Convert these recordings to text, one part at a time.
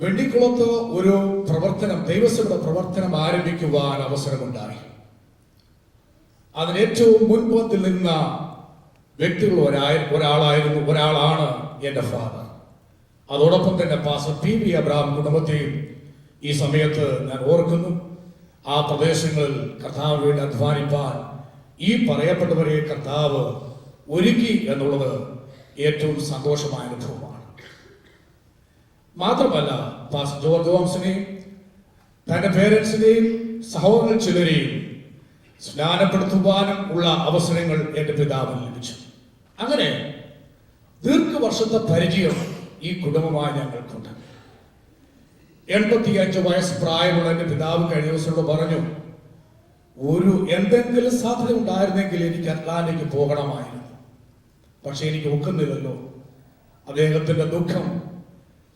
വെണ്ണിക്കുളത്ത് ഒരു പ്രവർത്തനം, ദൈവസഭയുടെ പ്രവർത്തനം ആരംഭിക്കുവാൻ അവസരമുണ്ടായി. അതിന് ഏറ്റവും മുൻപന്തിൽ നിന്ന വ്യക്തികൾ ഒരാളാണ് എൻ്റെ ഫാദർ. അതോടൊപ്പം തന്നെ പാസ്റ്റർ പി വി അബ്രഹാം കുടുംബത്തെയും ഈ സമയത്ത് ഞാൻ ഓർക്കുന്നു. ആ പ്രദേശങ്ങളിൽ കർത്താവ് വേണ്ടി അധ്വാനിപ്പാൻ ഈ പറയപ്പെട്ടവരെ കർത്താവ് ഒരുക്കി എന്നുള്ളത് ഏറ്റവും സന്തോഷമായ അനുഭവമാണ്. മാത്രമല്ല, പാസ്റ്റർ ജോർജ് തോമസിനെയും തന്റെ പേരൻസിനെയും സഹോദരൻ ചിലരെയും സ്നാനപ്പെടുത്തുവാനും ഉള്ള അവസരങ്ങൾ എൻ്റെ പിതാവിന് ലഭിച്ചു. അങ്ങനെ ദീർഘവർഷത്തെ പരിചയം ഈ കുടുംബമായി ഞങ്ങൾക്കുണ്ട്. 85 വയസ്സ് പ്രായമുള്ള എൻ്റെ പിതാവ് കഴിഞ്ഞ ദിവസം പറഞ്ഞു, എന്തെങ്കിലും സാധ്യത ഉണ്ടായിരുന്നെങ്കിൽ എനിക്ക് അറ്റ്ലാന്റയ്ക്ക് പോകണമായിരുന്നു, പക്ഷെ എനിക്ക് ഒക്കുന്നില്ലല്ലോ. അദ്ദേഹത്തിന്റെ ദുഃഖം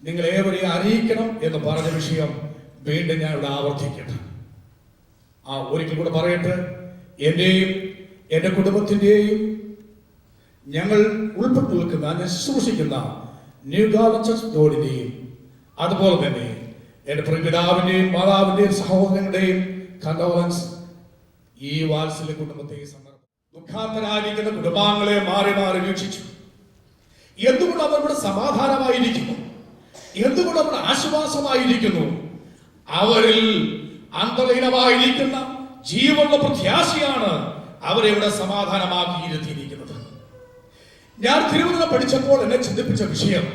നിങ്ങളേവരെയും അറിയിക്കണം എന്ന് പറഞ്ഞ വിഷയം വീണ്ടും ഞാൻ ഇവിടെ ആവർത്തിക്കട്ടെ. ഒരിക്കൽ കൂടെ പറയട്ടെ, എന്റെയും എൻ്റെ കുടുംബത്തിന്റെയും ഞങ്ങൾ ഉൾപ്പെട്ടു നിൽക്കുന്ന, ശുശ്രൂഷിക്കുന്ന ന്യൂ ഗാർഡൻ ചർച്ച് ബോർഡിന്റെയും അതുപോലെ തന്നെ എൻ്റെ പിതാവിന്റെയും മാതാവിന്റെയും സഹോദരങ്ങളുടെയും കണ്ടോളൻസ് ഈ വാത്സല്യ കുടുംബത്തെ ദുഃഖാന്തരായിരിക്കുന്ന കുടുംബാംഗങ്ങളെ മാറി മാറി വീക്ഷിച്ചു. എന്തുകൊണ്ട് അവരുടെ സമാധാനമായിരിക്കുന്നു, എന്തുകൊണ്ട് അവരുടെ ആശ്വാസമായിരിക്കുന്നു? അവരിൽ അന്തർലീനമായിരിക്കുന്ന ജീവനുള്ള പ്രത്യാശയാണ് അവരെ ഇവിടെ സമാധാനമാക്കിയിരുത്തിയിരിക്കുന്നത്. ഞാൻ തിരുവനന്തപുരം പഠിച്ചപ്പോൾ എന്നെ ചിന്തിപ്പിച്ച വിഷയം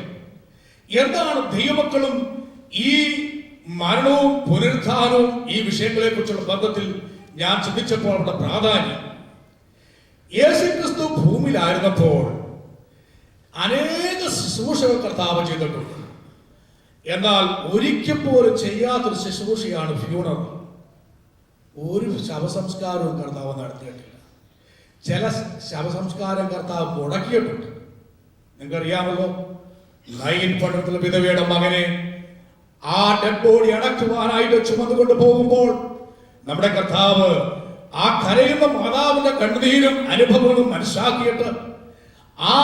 എന്താണ്? ദൈവമക്കളും ഈ മരണവും പുനരുത്ഥാനവും ഈ വിഷയങ്ങളെ കുറിച്ചുള്ള ബന്ധത്തിൽ ഞാൻ ചിന്തിച്ചപ്പോൾ അവരുടെ പ്രാധാന്യം. യേശുക്രിസ്തു ഭൂമിയിലായിരുന്നപ്പോൾ അനേക ശുശ്രൂഷകൾ കർത്താവ് ചെയ്തിട്ടുണ്ട്. എന്നാൽ ഒരിക്കൽ പോലും ചെയ്യാത്തൊരു ശുശ്രൂഷയാണ് ഫ്യൂണറൽ. ഒരു ശവസംസ്കാരവും കർത്താവ് നടത്തിയിട്ടില്ല. ചില ശവസംസ്കാരം കർത്താവ് മുടക്കിയിട്ടുണ്ട്. നിങ്ങൾക്കറിയാമല്ലോ, നൈൻ പട്ടണത്തിലെ വിധവയുടെ മകനെ ആ ഡെഡ് ബോഡി അടക്കുവാനായിട്ട് ചുമന്നുകൊണ്ട് പോകുമ്പോൾ നമ്മുടെ കർത്താവ് ആ കരയുന്ന മാതാവിന്റെ കണ്ണുനീരും അനുഭവങ്ങളും മനസ്സിലാക്കിയിട്ട് ആ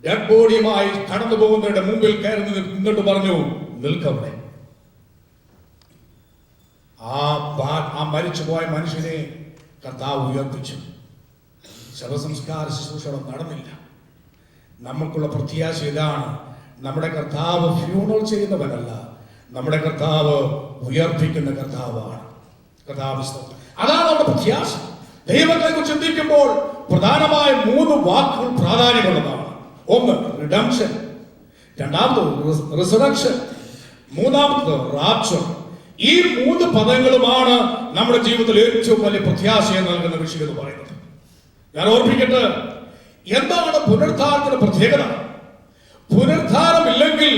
ഡെഡ് ബോഡിയുമായി കടന്നു പോകുന്നവരുടെ മുമ്പിൽ കയറി നിന്നിട്ട് പറഞ്ഞു, നിൽക്കവിടെ. ആ മരിച്ചുപോയ മനുഷ്യനെ കർത്താവ് ഉയർപ്പിച്ചു. ശവസംസ്കാര ശുശ്രൂഷകൾ നടന്നില്ല. നമുക്കുള്ള പ്രത്യാശ ഇതാണ്, നമ്മുടെ കർത്താവ് ഫ്യൂണറൽ ചെയ്യുന്നവനല്ല, നമ്മുടെ കർത്താവ് ഉയർപ്പിക്കുന്ന കർത്താവാണ്. അതാണ് നമ്മുടെ പ്രത്യാശ. ദൈവത്തെ കുറിച്ച് ചിന്തിക്കുമ്പോൾ പ്രധാനമായ 3 വാക്കുകൾ പ്രാധാന്യമുള്ളതാണ്. ഒന്ന് റിഡംഷൻ, രണ്ടാമത് റിസറക്ഷൻ, മൂന്നാമത് റാപ്ചർ. ഈ 3 പദങ്ങളുമാണ് നമ്മുടെ ജീവിതത്തിൽ ഏറ്റവും വലിയ പ്രത്യാശയെ നൽകുന്ന വിഷയം എന്ന് പറയുന്നത്. ഞാൻ ഓർപ്പിക്കട്ടെ, എന്താണ് പുനരുത്ഥാനത്തിന്റെ പ്രത്യേകത? പുനരുത്ഥാനമില്ലെങ്കിൽ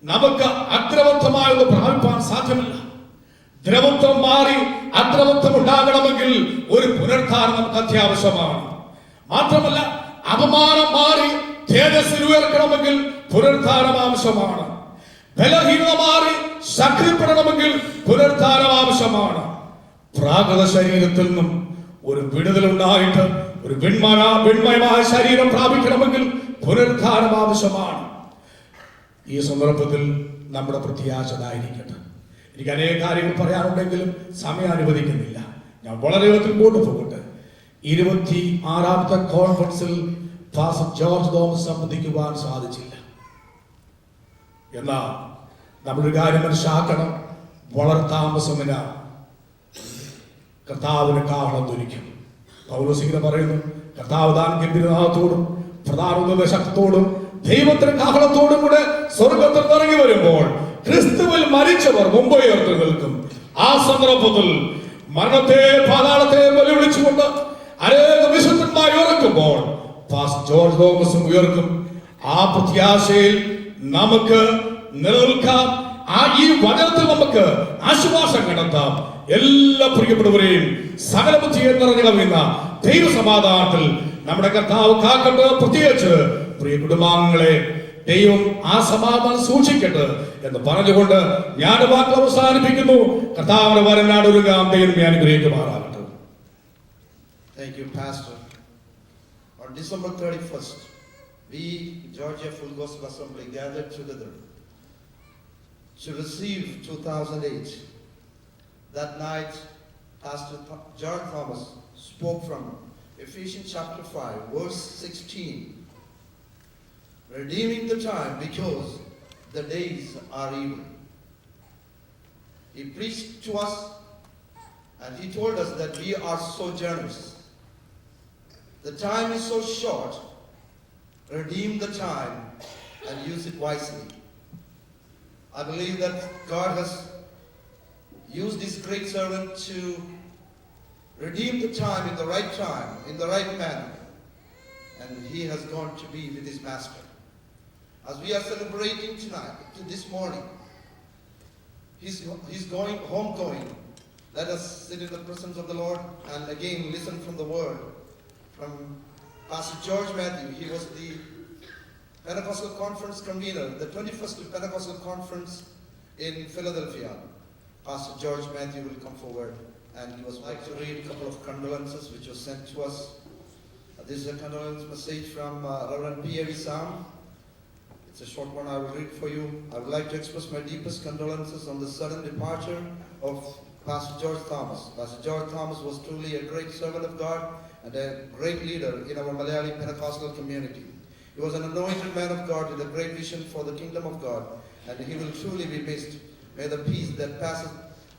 നമുക്ക് അദ്രവത്വമായൊന്ന് പ്രാപിപ്പാൻ സാധ്യമല്ല. ദ്രവത്വം മാറി അദ്രവത്വം ഉണ്ടാകണമെങ്കിൽ ഒരു പുനരുത്ഥാനം നമുക്ക് അത്യാവശ്യമാണ്. മാത്രമല്ല, അപമാനം മാറി തേജസ്സിൽ ഉയർക്കണമെങ്കിൽ പുനരുത്ഥാനം ആവശ്യമാണ്. ബലഹീനത മാറി ശക്തിപ്പെടണമെങ്കിൽ പുനരുത്ഥാനം ആവശ്യമാണ്. പ്രാകൃത ശരീരത്തിൽ നിന്നും ഒരു വിടുതലുണ്ടായിട്ട് ഒരു വെണ്മയമായ ശരീരം പ്രാപിക്കണമെങ്കിൽ പുനരുത്ഥാനം ആവശ്യമാണ്. ഈ സന്ദർഭത്തിൽ നമ്മുടെ പ്രത്യാശതായിരിക്കട്ടെ. എനിക്ക് അനേക കാര്യങ്ങൾ പറയാനുണ്ടെങ്കിലും സമയം അനുവദിക്കുന്നില്ല. ഞാൻ വളരെ മുമ്പോട്ട് പോകട്ടെ. 26ാമത്തെ കോൺഫറൻസിൽ പാസ്റ്റർ ജോർജ് തോമസ് സംബന്ധിക്കുവാൻ സാധിച്ചില്ല. എന്നാൽ നമ്മളൊരു കാര്യം മനസ്സിലാക്കണം, വളരെ താമസമില്ല കർത്താവിന് കാഹളം ധരിക്കും. പൗലോസ് ഇങ്ങനെ പറയുന്നു, കർത്താവ് താൻ ഗംഭീരനാഥത്തോടും പ്രധാന ശക്തിയോടും ദൈവത്തിന്റെ കാഹളത്തോടും കൂടെ സ്വർഗത്തിൽ ഇറങ്ങി വരുമ്പോൾ ക്രിസ്തുവിൽ മരിച്ചവർ മുമ്പ് ഉയർത്തി നിൽക്കും. ആ സന്ദർഭത്തിൽ മരണത്തെ പാതാളത്തെ വെല്ലുവിളിച്ചുകൊണ്ട് അനേക വിശുദ്ധന്മാർ ഉയർക്കുമ്പോൾ പാസ്റ്റർ ജോർജ് തോമസും ഉയർക്കും. ആ പ്രത്യാശയിൽ നമുക്ക് നിലനിൽക്കാം. ഈ വചനത്തിൽ നമുക്ക് ആശ്വാസം കണ്ടെത്താം. എല്ലാ പ്രിയപ്പെട്ടവരെയും സകല ബുദ്ധിയെ നിറഞ്ഞു കവിയുന്ന ദൈവ സമാധാനത്തിൽ നമ്മുടെ കർത്താവ് കാക്കട്ടെ. പ്രത്യേകിച്ച് പ്രിയ കുടുംബാംഗങ്ങളെ ദൈവം ആ സമാധാനം സൂക്ഷിക്കട്ടെ എന്ന് പറഞ്ഞുകൊണ്ട് ഞാൻ വാക്കുകൾ അവസാനിപ്പിക്കുന്നു. കർത്താവിന്റെ വരനാട് ഒരുങ്ങാം. ദൈവം അനുഗ്രഹിക്കുമാറാകട്ടെ. Thank you, Pastor. On December 31st, we, Georgia Full Gospel Assembly, gathered together to receive 2008. That night, Pastor John Thomas spoke from Ephesians chapter 5, verse 16. Redeeming the time because the days are evil. He preached to us and he told us that we are sojourners. The time is so short. Redeem the time and use it wisely. I believe that God has used this great servant to redeem the time, in the right manner. And he has gone to be with his master. As we are celebrating tonight, this morning, he's going, homegoing. Let us sit in the presence of the Lord and again listen from the word from Pastor George Matthew. He was the Pentecostal Conference convener, the 21st Pentecostal Conference in Philadelphia. Pastor George Matthew will come forward and he was like to read a couple of condolences which was sent to us. This is a condolence message from Reverend P.A.V. Sam. It's a short one I will read for you. I would like to express my deepest condolences on the sudden departure of Pastor George Thomas. Pastor George Thomas was truly a great servant of God and a great leader in our Malayali Pentecostal community. He was an anointed man of God with a great vision for the kingdom of God, and he will truly be missed. May the peace that passes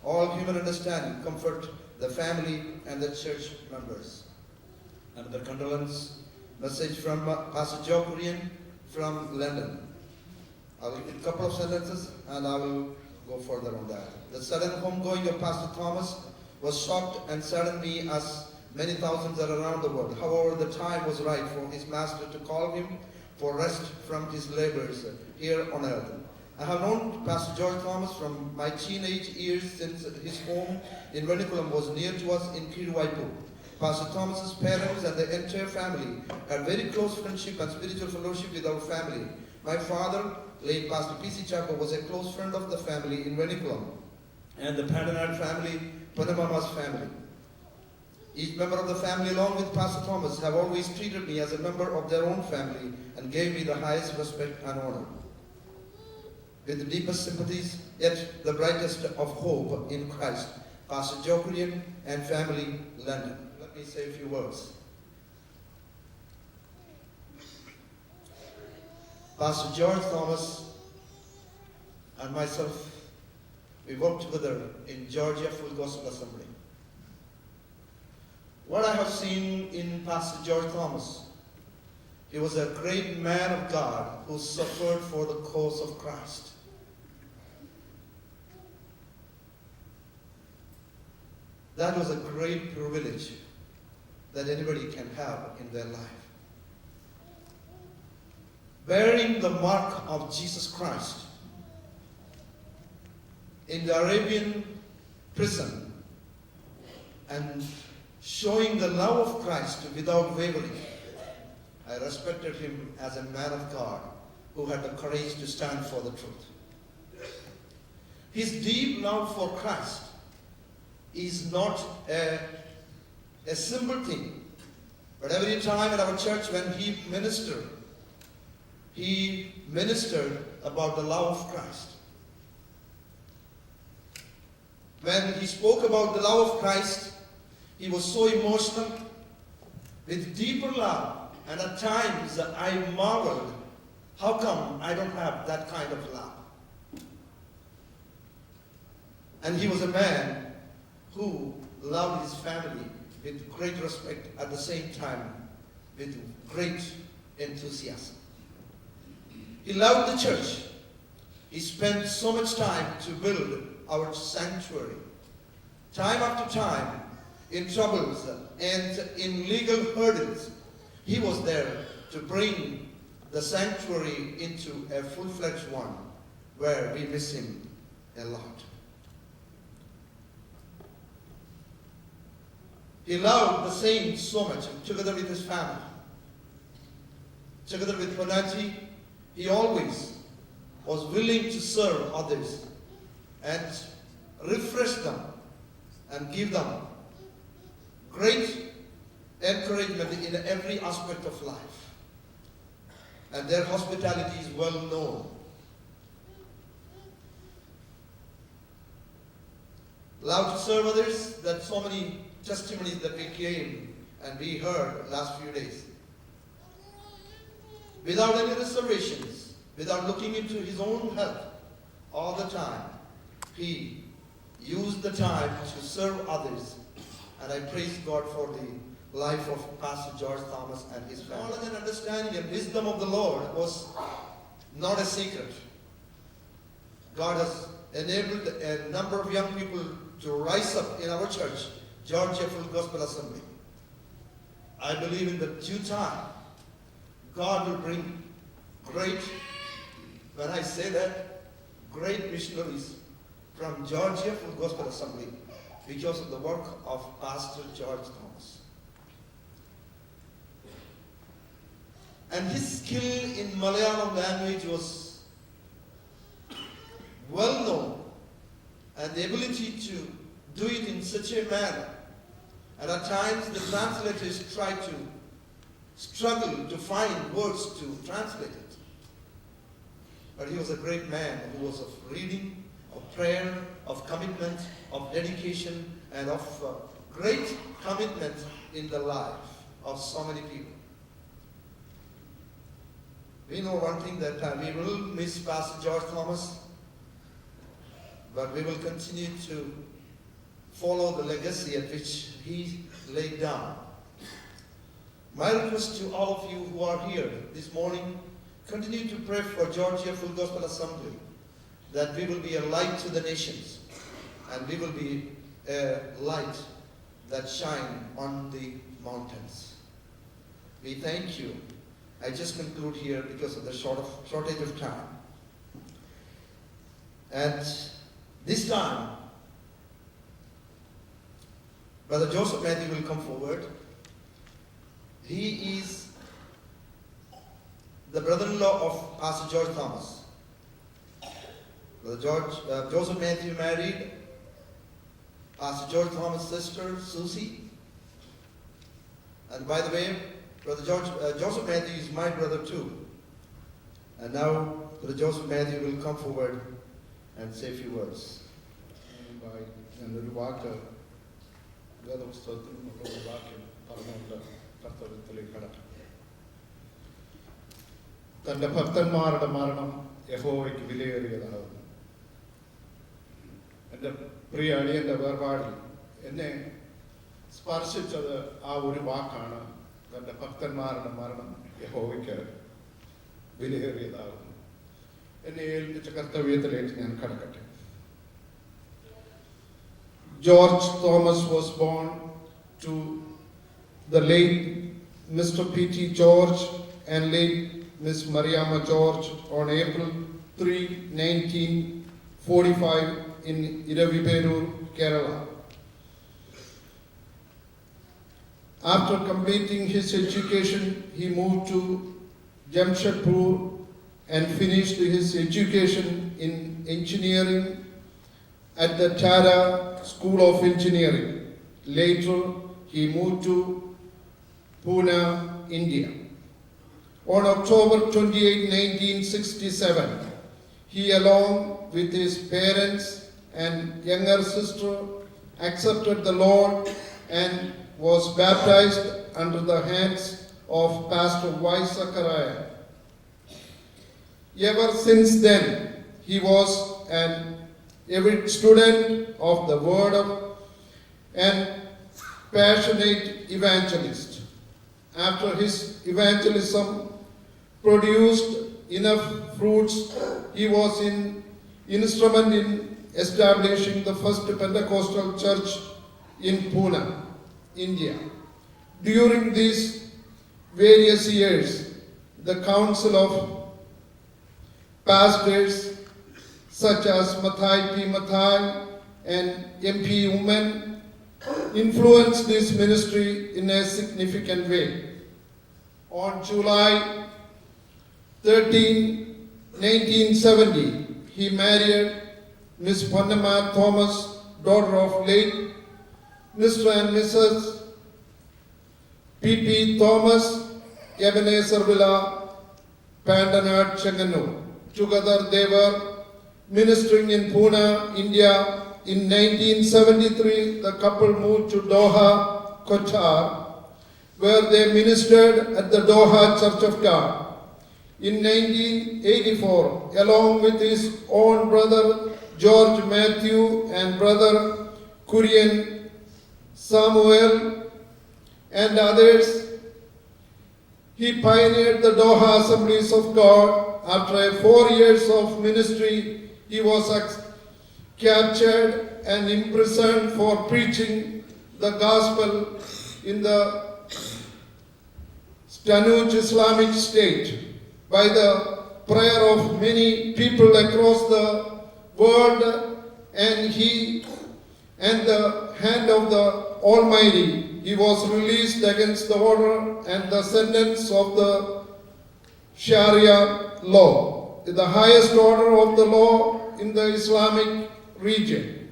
all human understanding comfort the family and the church members. Another condolence message from Pastor Joe Korean from London. I will read a couple of sentences and I will go further on that. The sudden homegoing of Pastor Thomas was shocked and saddened me, as many thousands are around the world. However, the time was right for his master to call him for rest from his labors here on earth. I have known Pastor George Thomas from my teenage years, since his home in Venikulam was near to us in Kiruvaipu. Pastor Thomas's parents and the entire family had very close friendship and spiritual fellowship with our family. My father, late Pastor P.C. Chapa, was a close friend of the family in Venikulam, and the Padanad family, Panamama's family. Each member of the family, along with Pastor Thomas, have always treated me as a member of their own family and gave me the highest respect and honor. With the deepest sympathies, yet the brightest of hope in Christ, Pastor Joe Korean and family, London. Let me say a few words. Pastor George Thomas and myself, we worked together in Georgia Full Gospel Assembly. What I have seen in Pastor George Thomas, he was a great man of God who suffered for the cause of Christ. That was a great privilege that anybody can have in their life. Bearing the mark of Jesus Christ in the Arabian prison and showing the love of Christ without wavering. I respected him as a man of God who had the courage to stand for the truth. His deep love for Christ is not a simple thing, but every time in our church when he ministered about the love of Christ. When he spoke about the love of Christ, he was so emotional, with deeper love, and at times I marveled, how come I don't have that kind of love? And he was a man who loved his family with great respect, at the same time with great enthusiasm. He loved the church. He spent so much time to build our sanctuary. Time after time, in troubles and in legal hurdles, he was there to bring the sanctuary into a full-fledged one where we miss him a lot. He loved the saints so much, together with his family. Together with Panaji, he always was willing to serve others and refresh them and give them great encouragement in every aspect of life. And their hospitality is well known. love to serve others. That so many testimonies that we came and we heard last few days. Without any reservations, without looking into his own health, all the time, he used the time to serve others. And I praise God for the life of Pastor George Thomas and his family. Knowledge and understanding and wisdom of the Lord was not a secret. God has enabled a number of young people to rise up in our church, Georgia Full Gospel Assembly. I believe in the due time, God will bring great, when I say that, great missionaries from Georgia Full Gospel Assembly because of the work of Pastor George Thomas. And his skill in Malayalam language was well known, and the ability to do it in such a manner. And at times the translators try to struggle to find words to translate it. But he was a great man who was of reading, of prayer, of commitment, of dedication, and of great commitment in the life of so many people. We know one thing, that we will miss Pastor George Thomas, but we will continue to follow the legacy at which he laid down. My request to all of you who are here this morning, continue to pray for Georgia Full Gospel Assembly, that we will be a light to the nations, and we will be a light that shine on the mountains. We thank you. I just conclude here because of the shortage of time. At this time, Brother Joseph Matthew will come forward. He is the brother-in-law of Pastor George Thomas. Brother Joseph Matthew married Pastor George Thomas' sister, Susie. And by the way, Brother Joseph Matthew is my brother too. And now Brother Joseph Matthew will come forward and say a few words. ഞാനൊരു വാക്ക് വേദപുസ്തകത്തിൽ നിന്നുള്ള ഒരു വാക്യം പറഞ്ഞുകൊണ്ട് കർത്തവ്യത്തിലേക്ക് കടക്കാം. തന്റെ ഭക്തന്മാരുടെ മരണം യഹോവയ്ക്ക് വിലയേറിയതാകുന്നു. എൻ്റെ പ്രിയ അടിയൻ്റെ വേർപാടിൽ എന്നെ സ്പർശിച്ചത് ആ ഒരു വാക്കാണ്. തൻ്റെ ഭക്തന്മാരുടെ മരണം യഹോവയ്ക്ക് വിലയേറിയതാകുന്നു. എന്നെ ഏൽപ്പിച്ച കർത്തവ്യത്തിലേക്ക് ഞാൻ കടക്കട്ടെ. George Thomas was born to the late Mr. P.T. George and late Miss Mariama George on April 3, 1945 in Iraviperur, Kerala. After completing his education, he moved to Jamshedpur and finished his education in engineering at the Tara School of Engineering. Later, he moved to Pune, India. On October 28, 1967, he, along with his parents and younger sister, accepted the Lord and was baptized under the hands of Pastor Y. Zachariah. Ever since then, he was an avid student of the Word and passionate evangelist. After his evangelism produced enough fruits, he was an instrument in establishing the first Pentecostal church in Pune, India. During these various years, the council of pastors such as Mathai P. Mathai and M.P. Uman influenced this ministry in a significant way. On July 13, 1970, he married Miss Pannama Thomas, daughter of late Mr. and Mrs. P.P. Thomas, Ebenezer Villa, Pandanat Changanur. Together they were ministering in Pune, India in 1973, the couple moved to Doha, Qatar, where they ministered at the Doha Church of God. In 1984, along with his own brother George Matthew and brother Kurian Samuel and others, he pioneered the Doha Assemblies of God. After 4 years of ministry, he was captured and imprisoned for preaching the gospel in the Tanuj Islamic State. By the prayer of many people across the world and the hand of the Almighty, he was released against the order and the sentence of the Sharia law, the highest order of the law in the Islamic region.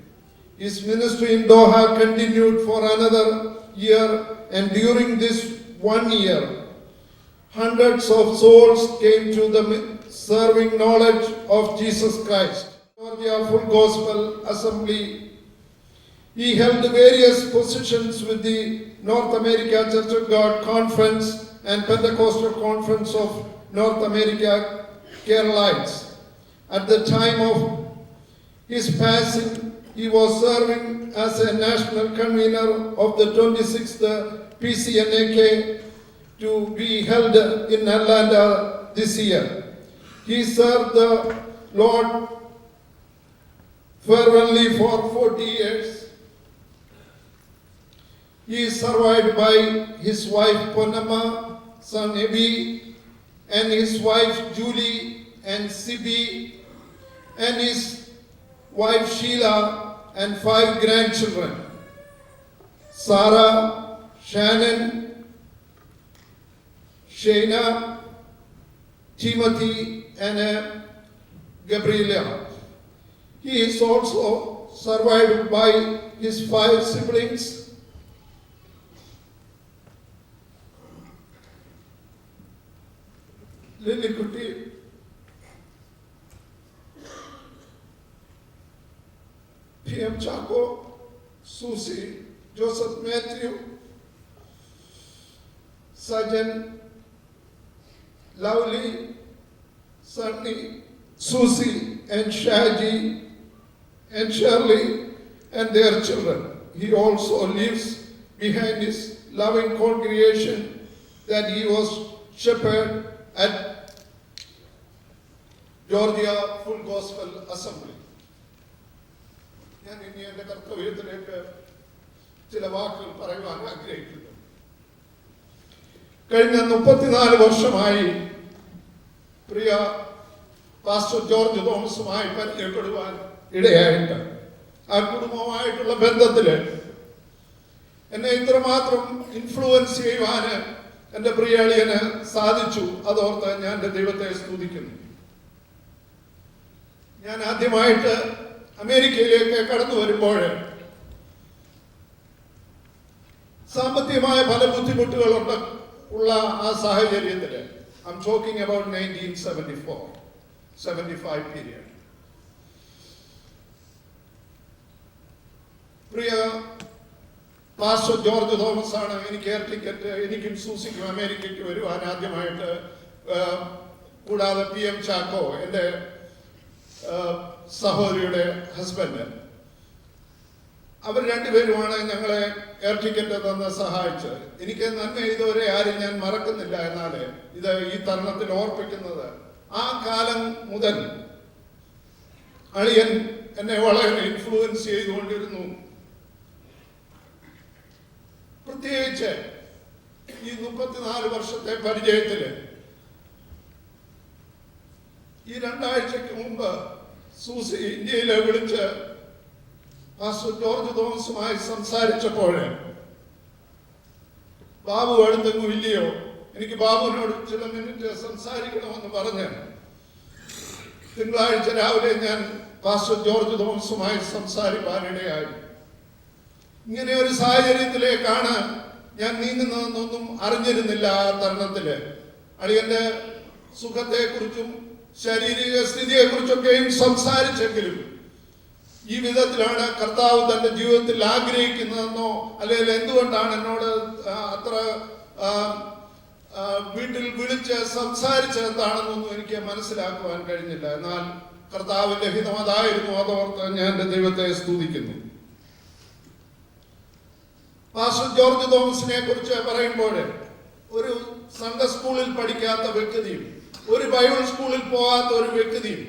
His ministry in Doha continued for another year, and during this 1 year, hundreds of souls came to the serving knowledge of Jesus Christ. Georgia Full Gospel Assembly. He held various positions with the North America Church of God Conference and Pentecostal Conference of North America Carolites. At the time of his passing, he was serving as a national convener of the 26th PCNAK to be held in Atlanta this year. He served the Lord fervently for 40 years. He is survived by his wife Ponama, son Ebi, and his wife Julie and Sibi, and his wife Sheila, and 5 grandchildren: Sarah, Shannon, Shayna, Timothy, and Gabriela. He is also survived by his 5 siblings: Lily Kuti, P.M. Chaco, Susie, Joseph Matthew, Sajan, Lovely, Sunny, Susie, and Shaji, and Shirley, and their children. He also leaves behind his loving congregation that he was shepherd at Georgia Full Gospel Assembly. ഞാൻ ഇനി എൻ്റെ കർത്തവ്യത്തിലേക്ക് ചില വാക്കുകൾ പറയുവാൻ ആഗ്രഹിക്കുന്നു. കഴിഞ്ഞ 34 വർഷമായി പ്രിയ pastor George തോമസുമായി പരിചയപ്പെടുവാൻ ഇടയായിട്ട് ആ കുടുംബവുമായിട്ടുള്ള ബന്ധത്തില് എന്നെ ഇത്രമാത്രം ഇൻഫ്ലുവൻസ് ചെയ്യുവാൻ എൻ്റെ പ്രിയ അളിയന് സാധിച്ചു. അതോർത്ത് ഞാൻ എൻ്റെ ദൈവത്തെ സ്തുതിക്കുന്നു. ഞാൻ ആദ്യമായിട്ട് അമേരിക്കയിലേക്ക് കടന്നു വരുമ്പോൾ സാമ്പത്തികമായ പല ബുദ്ധിമുട്ടുകളുണ്ട് ഉള്ള ആ സാഹചര്യത്തിൽ, I am talking about 1974-75 period, Priya pastor George Thomas ആണ് എനിക്ക് എയർ ടിക്കറ്റ് എനിക്കും സൂസിക്കും അമേരിക്കയ്ക്ക് വരുവാൻ ആദ്യമായിട്ട്, കൂടാതെ PM ചാക്കോ എൻ്റെ സഹോദരിയുടെ ഹസ്ബൻഡ്, അവർ രണ്ടുപേരുമാണ് ഞങ്ങളെ എയർ ടിക്കറ്റ് തന്ന് സഹായിച്ചത്. എനിക്ക് നന്മ ചെയ്തവരെ ആരും ഞാൻ മറക്കുന്നില്ല. എന്നാൽ ഇത് ഈ തരുണത്തിൽ ഓർപ്പിക്കുന്നത്, ആ കാലം മുതൽ അളിയൻ എന്നെ വളരെ ഇൻഫ്ലുവൻസ് ചെയ്തുകൊണ്ടിരുന്നു. പ്രത്യേകിച്ച് ഈ 34 വർഷത്തെ പരിചയത്തില് ഈ 2 ആഴ്ചക്ക് മുമ്പ് സൂസി ഇന്ത്യയിലെ വിളിച്ച് പാസ്റ്റർ ജോർജ് തോമസുമായി സംസാരിച്ചപ്പോൾ, ബാബു അടുത്തെങ്ങും ഇല്ലയോ, എനിക്ക് ബാബുവിനോട് ചില മിനിറ്റ് സംസാരിക്കണമെന്ന് പറഞ്ഞ് തിങ്കളാഴ്ച രാവിലെ ഞാൻ പാസ്റ്റർ ജോർജ് തോമസുമായി സംസാരിക്കാനിടയായി. ഇങ്ങനെ ഒരു സാഹചര്യത്തിലേക്കാണ് ഞാൻ നീങ്ങുന്നതെന്നൊന്നും അറിഞ്ഞിരുന്നില്ല. ആ തരുണത്തില് അളിയന്റെ സുഖത്തെക്കുറിച്ചും ശാരീരിക സ്ഥിതിയെക്കുറിച്ചൊക്കെയും സംസാരിച്ചെങ്കിലും ഈ വിധത്തിലാണ് കർത്താവ് തന്റെ ജീവിതത്തിൽ ആഗ്രഹിക്കുന്നതെന്നോ അല്ലെങ്കിൽ എന്തുകൊണ്ടാണ് എന്നോട് അത്ര വീട്ടിൽ വിളിച്ച് സംസാരിച്ചത് എന്താണെന്നൊന്നും എനിക്ക് മനസ്സിലാക്കുവാൻ കഴിഞ്ഞില്ല. എന്നാൽ കർത്താവിന്റെ ഹിതം അതായിരുന്നു. അതോർത്ത് ഞാൻ എൻ്റെ ദൈവത്തെ സ്തുതിക്കുന്നു. പാസ്റ്റർ ജോർജ് തോമസിനെ കുറിച്ച് പറയുമ്പോൾ ഒരു സൺഡേ സ്കൂളിൽ പഠിക്കാത്ത വ്യക്തിയും ഒരു ബൈബിൾ സ്കൂളിൽ പോകാത്ത ഒരു വ്യക്തിയും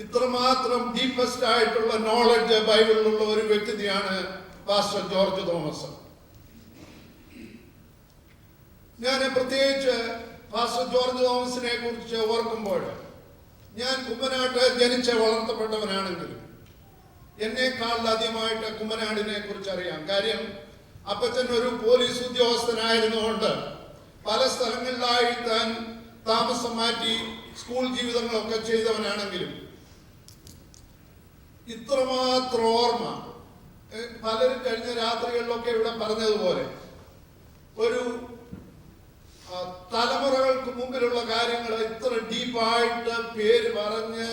ഇത്രമാത്രം ഡീപ്പസ്റ്റ് ആയിട്ടുള്ള നോളജ് ബൈബിളിലുള്ള ഒരു വ്യക്തിയാണ് പാസ്റ്റർ ജോർജ് തോമസ്. ഞാൻ പ്രത്യേകിച്ച് പാസ്റ്റർ ജോർജ് തോമസിനെ കുറിച്ച് ഓർക്കുമ്പോൾ ഞാൻ കുമ്മനാട്ട് ജനിച്ച് വളർത്തപ്പെട്ടവനാണെങ്കിലും എന്നെക്കാൾ ആദ്യമായിട്ട് കുമ്മനാടിനെ കുറിച്ച് അറിയാം. കാര്യം അപ്പച്ചൻ ഒരു പോലീസ് ഉദ്യോഗസ്ഥനായിരുന്നുകൊണ്ട് പല സ്ഥലങ്ങളിലായി താൻ താമസം മാറ്റി സ്കൂൾ ജീവിതങ്ങളൊക്കെ ചെയ്തവനാണെങ്കിലും ഇത്രമാത്രം ഓർമ്മ പലരും കഴിഞ്ഞ രാത്രികളിലൊക്കെ ഇവിടെ പറഞ്ഞതുപോലെ ഒരു തലമുറകൾക്ക് മുമ്പിലുള്ള കാര്യങ്ങൾ ഇത്ര ഡീപ്പായിട്ട് പേര് പറഞ്ഞ്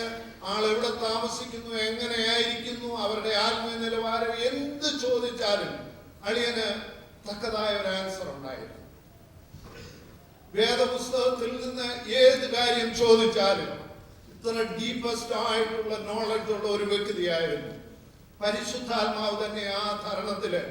ആളെവിടെ താമസിക്കുന്നു, എങ്ങനെയായിരിക്കുന്നു, അവരുടെ ആത്മീയ നിലവാരം എന്ത് ചോദിച്ചാലും അളിയന് തക്കതായ ഒരു ആൻസർ ഉണ്ടായിരുന്നു. വേദപുസ്തകത്തിൽ നിന്ന് ഏത് കാര്യം ചോദിച്ചാലും ഇത്ര ഡീപ്പസ്റ്റ് ആയിട്ടുള്ള നോളജ് ഉള്ള ഒരു വ്യക്തിയായിരുന്നു. പരിശുദ്ധാത്മാവ് തന്നെ ആ തരണത്തില്